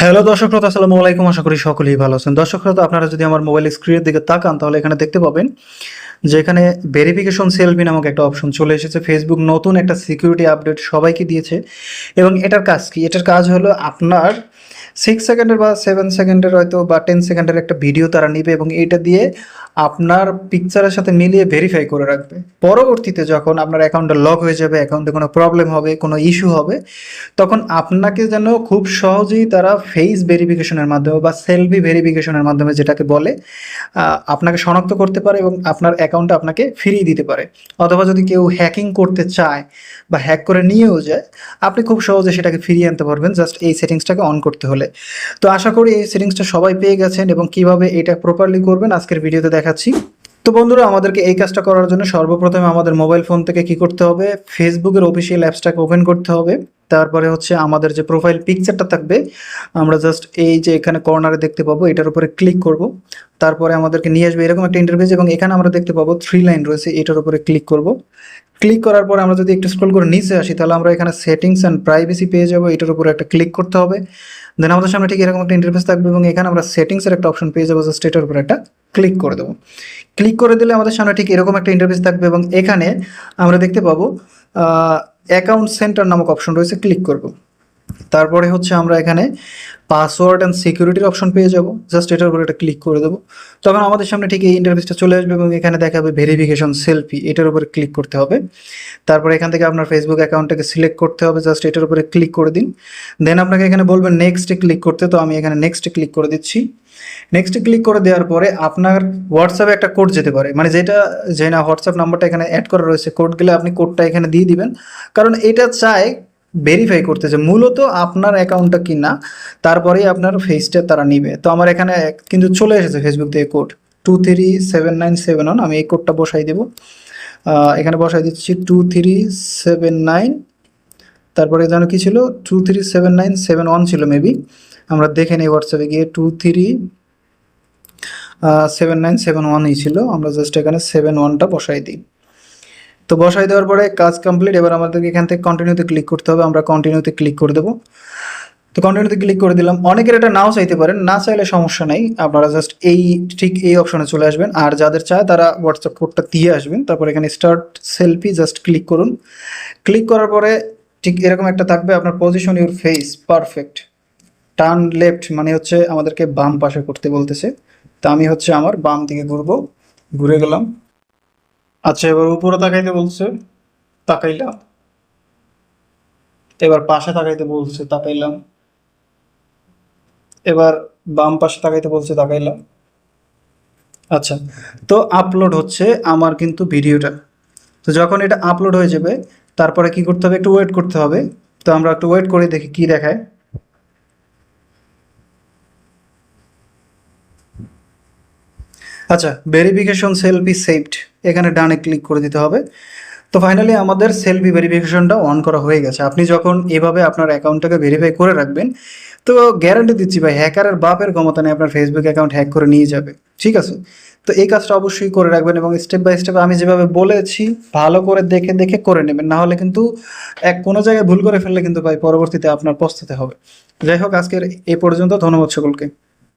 Hello দর্শক শ্রোতা, আসসালামু আলাইকুম। আশা করি সকলেই ভালো আছেন। দর্শক শ্রোতা, আপনারা যদি আমার মোবাইল স্ক্রিনের দিকে তাকান তাহলে এখানে দেখতে পাবেন যে এখানে ভেরিফিকেশন সেলফি নামক একটা অপশন চলে এসেছে। ফেসবুক নতুন একটা সিকিউরিটি আপডেট সবাইকে দিয়েছে এবং এটার কাজ কি? এটার কাজ হলো আপনার 6 সেকেন্ডের বা 7 সেকেন্ডের হয়তো বা 10 সেকেন্ডের একটা ভিডিও তারা নিবে এবং এটা দিয়ে আপনার পিকচারের সাথে মিলিয়ে ভেরিফাই করে রাখবে। পরবর্তীতে যখন আপনার অ্যাকাউন্টটা লক হয়ে যাবে, অ্যাকাউন্টে কোনো প্রবলেম হবে, কোনো ইস্যু হবে, তখন আপনাকে যেন খুব সহজেই তারা ফেস ভেরিফিকেশনের মাধ্যমে বা সেলফি ভেরিফিকেশনের মাধ্যমে যেটাকে বলে আপনাকে শনাক্ত করতে পারে এবং আপনার অ্যাকাউন্টটা আপনাকে ফিরিয়ে দিতে পারে। অথবা যদি কেউ হ্যাকিং করতে চায় বা হ্যাক করে নিয়েও যায়, আপনি খুব সহজে সেটাকে ফিরিয়ে আনতে পারবেন জাস্ট এই সেটিংসটাকে অন করতে হলে। তো আশা করি এই সেটিংসটা সবাই পেয়ে গেছেন এবং কিভাবে এটা প্রপারলি করবেন আজকের ভিডিওতে দেখাচ্ছি। তো বন্ধুরা, আমাদেরকে এই কাজটা করার জন্য সর্বপ্রথমে আমাদের মোবাইল ফোন থেকে কি করতে হবে, ফেসবুকের অফিসিয়াল অ্যাপসটাকে ওপেন করতে হবে। তারপরে হচ্ছে আমাদের যে প্রোফাইল পিকচারটা থাকবে, আমরা জাস্ট এই যে এখানে কর্নারে দেখতে পাবো এটার উপরে ক্লিক করব। তারপরে আমাদেরকে নিয়ে আসবে এরকম একটা ইন্টারফেস এবং এখানে আমরা দেখতে পাবো 3 লাইন রয়েছে, এটার উপরে ক্লিক করব। ক্লিক করার পরে আমরা যদি একটু স্ক্রল করে নিচে আসি তাহলে আমরা এখানে সেটিংস অ্যান্ড প্রাইভেসি পেয়ে যাবো, এটার উপরে একটা ক্লিক করতে হবে। দেন আমাদের সামনে ঠিক এরকম একটা ইন্টারফেস থাকবে এবং এখানে আমরা সেটিংসের একটা অপশন পেয়ে যাবো, জাস্ট এটার উপরে একটা ক্লিক করে দেবো। ক্লিক করে দিলে আমাদের সামনে ঠিক এরকম একটা ইন্টারফেস থাকবে এবং এখানে আমরা দেখতে পাবো অ্যাকাউন্ট সেন্টার নামক অপশন রয়েছে, ক্লিক করব। তারপরে হচ্ছে আমরা এখানে পাসওয়ার্ড অ্যান্ড সিকিউরিটির অপশন পেয়ে যাব, জাস্ট এটার উপরে একটা ক্লিক করে দেবো। তখন আমাদের সামনে ঠিক এই ইন্টারফেসটা চলে আসবে এবং এখানে দেখাবে ভেরিফিকেশন সেলফি, এটার উপরে ক্লিক করতে হবে। তারপরে এখান থেকে আপনার ফেসবুক অ্যাকাউন্টটাকে সিলেক্ট করতে হবে, জাস্ট এটার উপরে ক্লিক করে দিন। দেন আপনাকে এখানে বলবেন নেক্সটে ক্লিক করতে, তো আমি এখানে নেক্সটে ক্লিক করে দিচ্ছি। নেক্সটে ক্লিক করে দেওয়ার পরে আপনার হোয়াটসঅ্যাপে একটা কোড যেতে পারে, মানে যেটা যে না হোয়াটসঅ্যাপ নাম্বারটা এখানে অ্যাড করা রয়েছে, কোড গেলে আপনি কোডটা এখানে দিয়ে দিবেন, কারণ এটা চায় ভেরিফাই করতে যে মূলত আপনার অ্যাকাউন্টটা কি না, তারপরেই আপনার ফেসটা তারা নিবে। তো আমার এখানে কিন্তু চলে এসেছে ফেসবুক থেকে কোড 237971, আমি এই কোডটা বসাই দেবো। এখানে বসাই দিচ্ছি 2379, তারপরে যেন কি ছিল 237971 ছিল মেবি, আমরা দেখে নিই হোয়াটসঅ্যাপে গিয়ে 237971ই ছিল, আমরা জাস্ট এখানে 71টা বসাই দিই। তো বসাই দেওয়ার পরে কাজ কমপ্লিট। এবার আমাদেরকে এখান থেকে কন্টিনিউতে ক্লিক করতে হবে, আমরা কন্টিনিউতে ক্লিক করে দেবো। তো কন্টিনিউতে ক্লিক করে দিলাম। অনেকের এটা নাও চাইতে পারেন, না চাইলে সমস্যা নেই, আপনারা জাস্ট ঠিক এই অপশনে চলে আসবেন। আর যাদের চায় তারা হোয়াটসঅ্যাপ কোডটা দিয়ে আসবেন। তারপর এখানে স্টার্ট সেলফি জাস্ট ক্লিক করুন। ক্লিক করার পরে ঠিক এরকম একটা থাকবে, আপনার position your face perfect, turn left মানে হচ্ছে আমাদেরকে বাম পাশে করতে বলতেছে। তো আমি হচ্ছে আমার বাম দিকে ঘুরবো, ঘুরে গেলাম। আচ্ছা, এবার উপরে তাকাইতে বলছে, তাকাইলাম। এবার পাশে তাকাইতে বলছে, তাকাইলাম। এবার বাম পাশে তাকাইতে বলছে, তাকাইলাম। আচ্ছা, তো আপলোড হচ্ছে আমার কিন্তু ভিডিওটা। তো যখন এটা আপলোড হয়ে যাবে তারপরে কি করতে হবে, একটু ওয়েট করতে হবে। তো আমরা একটু ওয়েট করে দেখি কি দেখায়। আচ্ছা, ভেরিফিকেশন সেলফি সেভড, এখানে ডানে ক্লিক করে দিতে হবে। তো ফাইনালি আমাদের সেলফি ভেরিফিকেশনটা অন করা হয়ে গেছে। আপনি যখন এভাবে আপনার অ্যাকাউন্টটাকে ভেরিফাই করে রাখবেন, তো গ্যারান্টি দিচ্ছি ভাই, হ্যাকারের বাপের ক্ষমতা নেই আপনার ফেসবুক অ্যাকাউন্ট হ্যাক করে নিয়ে যাবে। ঠিক আছে, তো এই কাজটা অবশ্যই করে রাখবেন এবং স্টেপ বাই স্টেপ আমি যেভাবে বলেছি ভালো করে দেখে দেখে করে নেবেন, না হলে কিন্তু কোনো জায়গায় ভুল করে ফেললে কিন্তু ভাই পরবর্তীতে আপনার পস্তাতে হবে। যাই হোক, আজকের এই পর্যন্ত। ধন্যবাদ সকলকে।